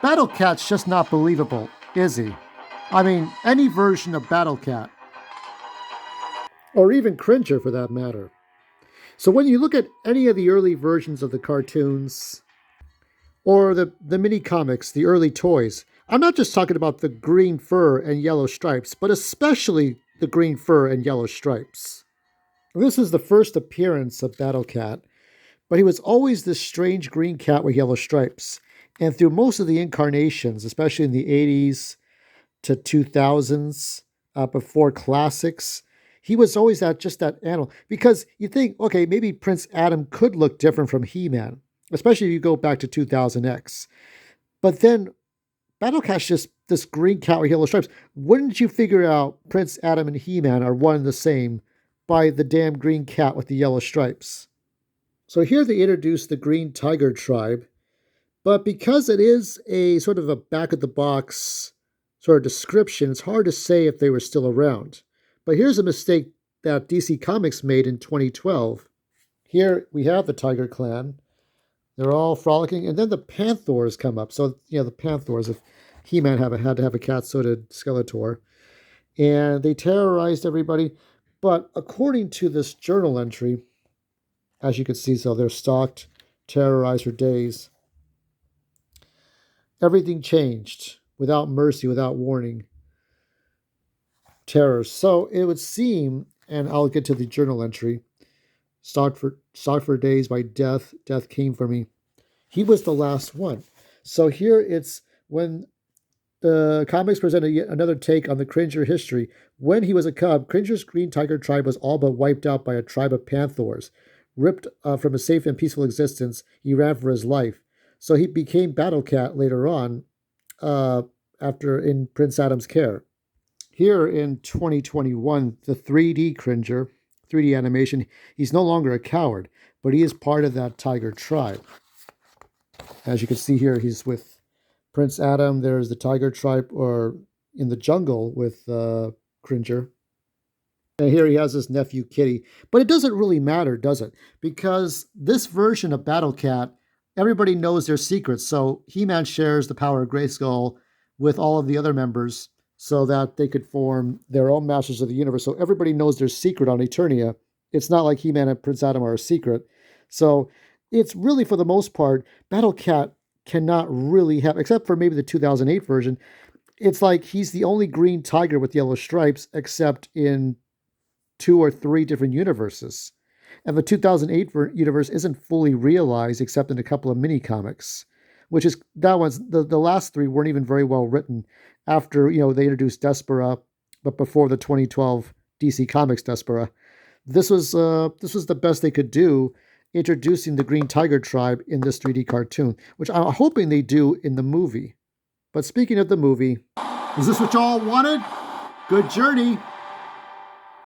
Battle Cat's just not believable, is he? I mean, any version of Battle Cat, or even Cringer for that matter. So when you look at any of the early versions of the cartoons, or the mini comics, the early toys, I'm not just talking about the green fur and yellow stripes, but especially the green fur and yellow stripes. This is the first appearance of Battle Cat, but he was always this strange green cat with yellow stripes. And through most of the incarnations, especially in the 80s to 2000s, before classics, he was always that animal. Because you think, okay, maybe Prince Adam could look different from He-Man, especially if you go back to 2000X. But then Battle Cat's just this green cat with yellow stripes. Wouldn't you figure out Prince Adam and He-Man are one and the same by the damn green cat with the yellow stripes? So here they introduce the Green Tiger Tribe, but because it is a sort of a back of the box sort of description, it's hard to say if they were still around. But here's a mistake that DC Comics made in 2012. Here we have the Tiger Clan. They're all frolicking, and then the Panthers come up. So, the Panthers, if He-Man had to have a cat, so did Skeletor. And they terrorized everybody. But according to this journal entry, as you can see, so they're stalked, terrorized for days. Everything changed without mercy, without warning. Terror. So it would seem, and I'll get to the journal entry, stalked for days by death. Death came for me. He was the last one. So here it's when the comics presented yet another take on the Cringer history. When he was a cub, Cringer's Green Tiger tribe was all but wiped out by a tribe of Panthers. Ripped from a safe and peaceful existence, he ran for his life. So he became Battle Cat later on, after in Prince Adam's care. Here in 2021, the 3D Cringer, 3D animation, he's no longer a coward, but he is part of that tiger tribe. As you can see here, he's with Prince Adam. There's the tiger tribe, or in the jungle with Cringer. And here he has his nephew Kitty. But it doesn't really matter, does it? Because this version of Battle Cat, everybody knows their secrets. So He-Man shares the power of Grayskull with all of the other members so that they could form their own Masters of the Universe. So everybody knows their secret on Eternia. It's not like He-Man and Prince Adam are a secret. So it's really, for the most part, Battle Cat cannot really have, except for maybe the 2008 version, it's like he's the only green tiger with yellow stripes, except in 2 or 3 different universes. And the 2008 universe isn't fully realized except in a couple of mini comics, which is, that one's, the last 3 weren't even very well written after, they introduced Despera, but before the 2012 DC Comics Despera. This was the best they could do, introducing the Green Tiger Tribe in this 3D cartoon, which I'm hoping they do in the movie. But speaking of the movie, is this what y'all wanted? Good journey.